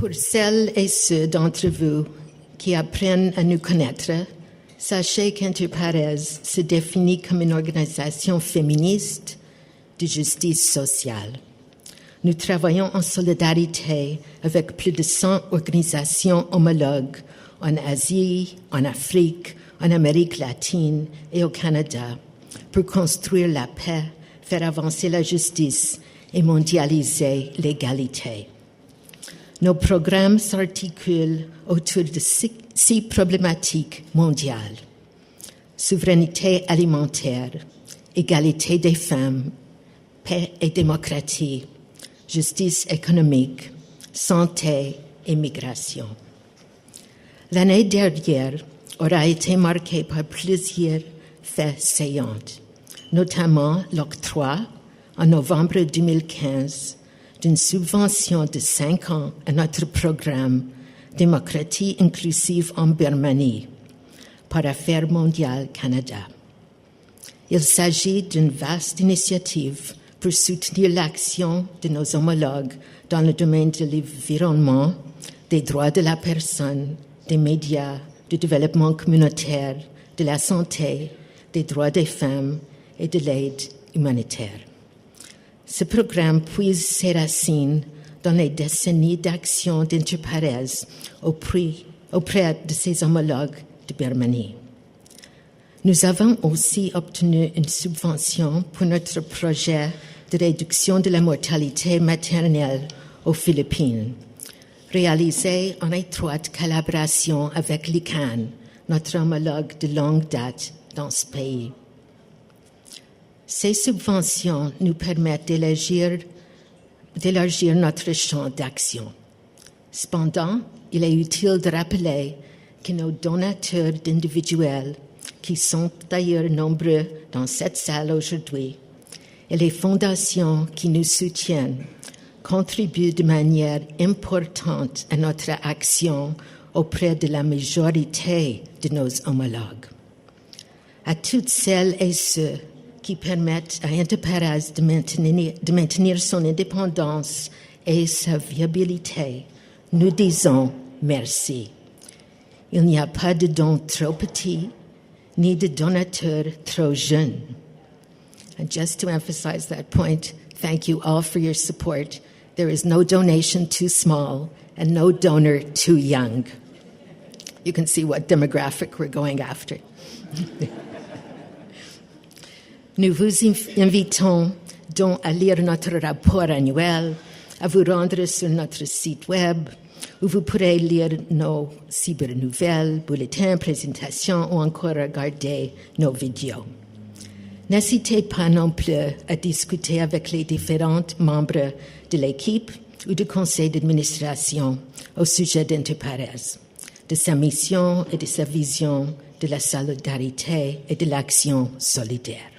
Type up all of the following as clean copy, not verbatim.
Pour celles et ceux d'entre vous qui apprennent à nous connaître, sachez qu'Interpares se définit comme une organisation féministe de justice sociale. Nous travaillons en solidarité avec plus de 100 organisations homologues en Asie, en Afrique, en Amérique latine et au Canada pour construire la paix, faire avancer la justice et mondialiser l'égalité. Nos programmes s'articulent autour de 6 problématiques mondiales: souveraineté alimentaire, égalité des femmes, paix et démocratie, justice économique, santé et migration. L'année dernière aura été marquée par plusieurs faits saillants, notamment l'octroi, en novembre 2015, d'une subvention de 5 ans à notre programme Démocratie inclusive en Birmanie par Affaires mondiales Canada. Il s'agit d'une vaste initiative pour soutenir l'action de nos homologues dans le domaine de l'environnement, des droits de la personne, des médias, du développement communautaire, de la santé, des droits des femmes et de l'aide humanitaire. Ce programme puise ses racines dans les décennies d'action d'Interpares auprès de ses homologues de Birmanie. Nous avons aussi obtenu une subvention pour notre projet de réduction de la mortalité maternelle aux Philippines, réalisé en étroite collaboration avec l'ICANN, notre homologue de longue date dans ce pays. Ces subventions nous permettent d'élargir notre champ d'action. Cependant, il est utile de rappeler que nos donateurs individuels, qui sont d'ailleurs nombreux dans cette salle aujourd'hui, et les fondations qui nous soutiennent, contribuent de manière importante à notre action auprès de la majorité de nos homologues. À toutes celles et ceux qui permettent à Interpares de maintenir son indépendance et sa viabilité, nous disons merci. Il n'y a pas de dons trop petits, ni de donateurs trop jeunes. And just to emphasize that point, thank you all for your support. There is no donation too small and no donor too young. You can see what demographic we're going after. Nous vous invitons donc à lire notre rapport annuel, à vous rendre sur notre site web, où vous pourrez lire nos cybernouvelles, bulletins, présentations ou encore regarder nos vidéos. N'hésitez pas non plus à discuter avec les différents membres de l'équipe ou du conseil d'administration au sujet d'Interpares, de sa mission et de sa vision de la solidarité et de l'action solidaire.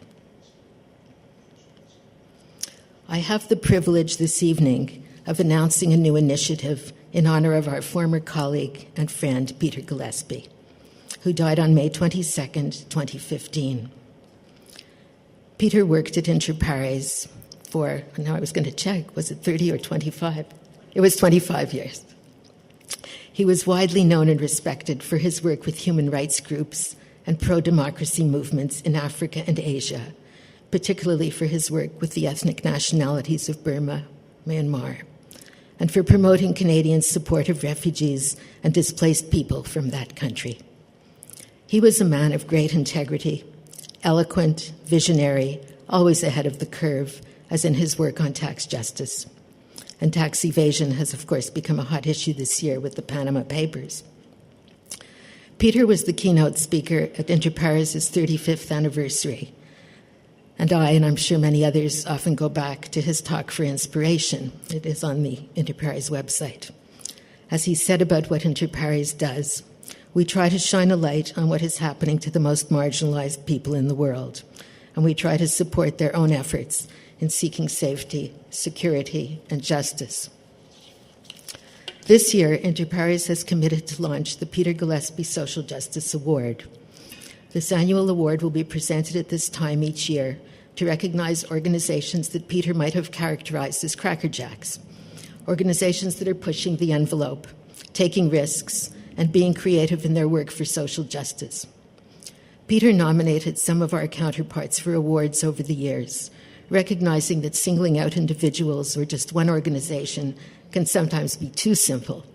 I have the privilege this evening of announcing a new initiative in honor of our former colleague and friend, Peter Gillespie, who died on May 22nd, 2015. Peter worked at Interpares for, now I was going to check, was it 30 or 25? It was 25 years. He was widely known and respected for his work with human rights groups and pro-democracy movements in Africa and Asia, particularly for his work with the ethnic nationalities of Burma, Myanmar, and for promoting Canadian support of refugees and displaced people from that country. He was a man of great integrity, eloquent, visionary, always ahead of the curve, as in his work on tax justice. And tax evasion has, of course, become a hot issue this year with the Panama Papers. Peter was the keynote speaker at Interpares' 35th anniversary, and I, and I'm sure many others, often go back to his talk for inspiration. It is on the Interpares website. As he said about what Interpares does, we try to shine a light on what is happening to the most marginalized people in the world, and we try to support their own efforts in seeking safety, security, and justice. This year, Interpares has committed to launch the Peter Gillespie Social Justice Award. This annual award will be presented at this time each year to recognize organizations that Peter might have characterized as crackerjacks, organizations that are pushing the envelope, taking risks, and being creative in their work for social justice. Peter nominated some of our counterparts for awards over the years, recognizing that singling out individuals or just one organization can sometimes be too simple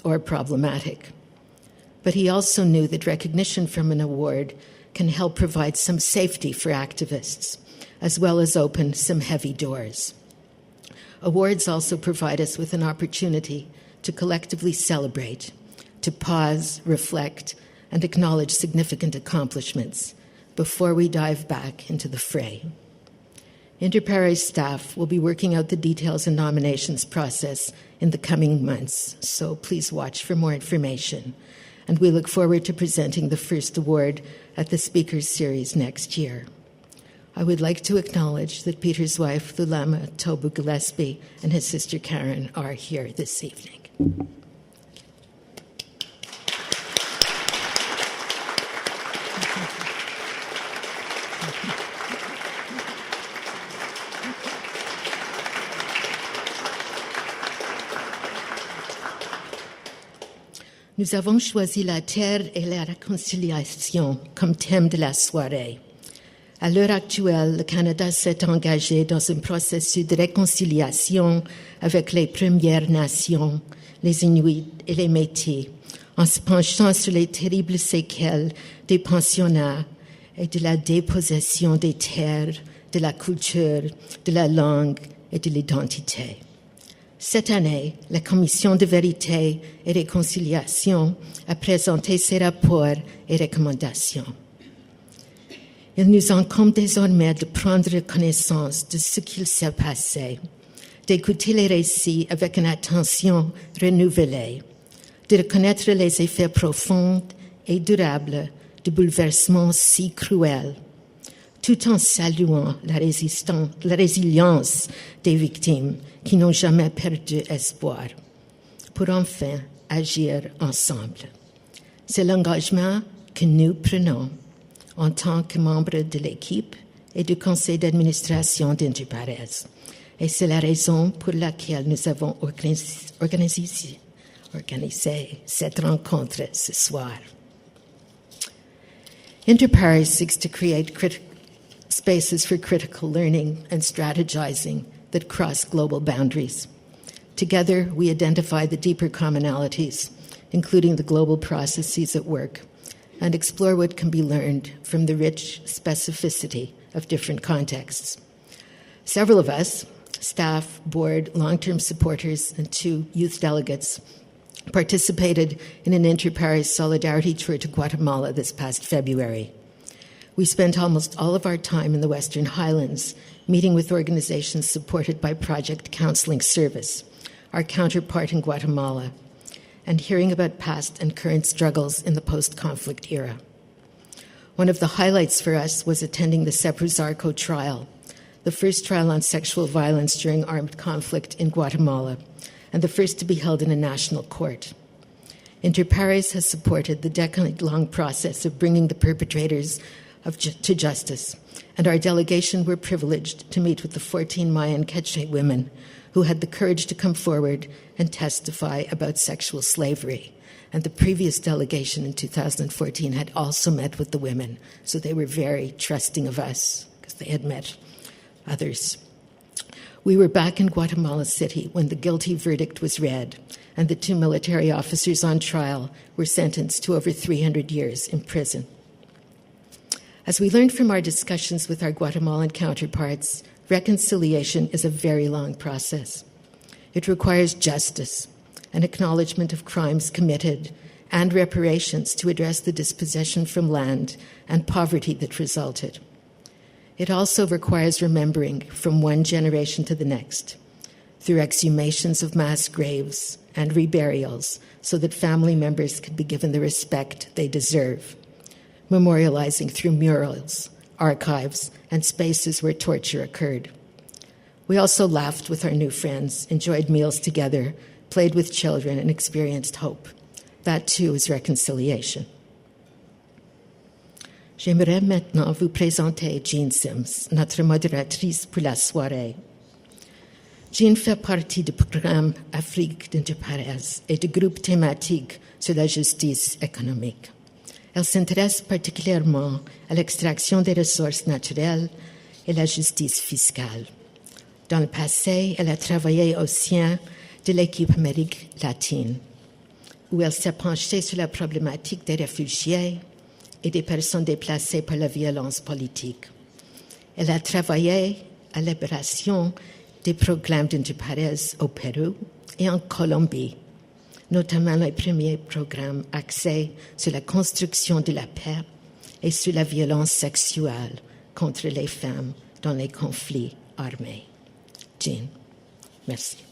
or problematic. But he also knew that recognition from an award can help provide some safety for activists, as well as open some heavy doors. Awards also provide us with an opportunity to collectively celebrate, to pause, reflect, and acknowledge significant accomplishments before we dive back into the fray. Inter Pares staff will be working out the details and nominations process in the coming months, so please watch for more information. And we look forward to presenting the first award at the Speakers Series next year. I would like to acknowledge that Peter's wife, Lulama Tobu Gillespie, and his sister Karen are here this evening. Nous avons choisi la terre et la réconciliation comme thème de la soirée. À l'heure actuelle, le Canada s'est engagé dans un processus de réconciliation avec les Premières Nations, les Inuits et les Métis, en se penchant sur les terribles séquelles des pensionnats et de la dépossession des terres, de la culture, de la langue et de l'identité. Cette année, la Commission de vérité et réconciliation a présenté ses rapports et recommandations. Il nous incombe désormais de prendre connaissance de ce qu'il s'est passé, d'écouter les récits avec une attention renouvelée, de reconnaître les effets profonds et durables de bouleversements si cruels, tout en saluant la résilience des victimes qui n'ont jamais perdu espoir, pour enfin agir ensemble. C'est l'engagement que nous prenons en tant que membres de l'équipe et du conseil d'administration d'Inter Pares. Et c'est la raison pour laquelle nous avons organisé cette rencontre ce soir. Inter Pares seeks to create spaces for critical learning and strategizing that cross global boundaries. Together, we identify the deeper commonalities, including the global processes at work, and explore what can be learned from the rich specificity of different contexts. Several of us, staff, board, long-term supporters, and 2 youth delegates, participated in an Inter Pares solidarity tour to Guatemala this past February. We spent almost all of our time in the Western Highlands, meeting with organizations supported by Project Counseling Service, our counterpart in Guatemala, and hearing about past and current struggles in the post-conflict era. One of the highlights for us was attending the Sepruzarco trial, the first trial on sexual violence during armed conflict in Guatemala, and the first to be held in a national court. Inter Pares has supported the decade-long process of bringing the perpetrators to justice, and our delegation were privileged to meet with the 14 Mayan Quechua women who had the courage to come forward and testify about sexual slavery. And the previous delegation in 2014 had also met with the women, so they were very trusting of us because they had met others. We were back in Guatemala City when the guilty verdict was read, and the 2 military officers on trial were sentenced to over 300 years in prison. As we learned from our discussions with our Guatemalan counterparts, reconciliation is a very long process. It requires justice, an acknowledgement of crimes committed, and reparations to address the dispossession from land and poverty that resulted. It also requires remembering from one generation to the next, through exhumations of mass graves and reburials so that family members can be given the respect they deserve, memorializing through murals, archives, and spaces where torture occurred. We also laughed with our new friends, enjoyed meals together, played with children, and experienced hope. That, too, is reconciliation. J'aimerais maintenant vous présenter Jean Sims, notre modératrice pour la soirée. Jean fait partie du programme Afrique d'Inter Pares et du groupe thématique sur la justice économique. Elle s'intéresse particulièrement à l'extraction des ressources naturelles et la justice fiscale. Dans le passé, elle a travaillé au sein de l'équipe Amérique latine, où elle s'est penchée sur la problématique des réfugiés et des personnes déplacées par la violence politique. Elle a travaillé à l'élaboration des programmes d'Inter Pares au Pérou et en Colombie, notamment les premiers programmes axés sur la construction de la paix et sur la violence sexuelle contre les femmes dans les conflits armés. Jean, merci.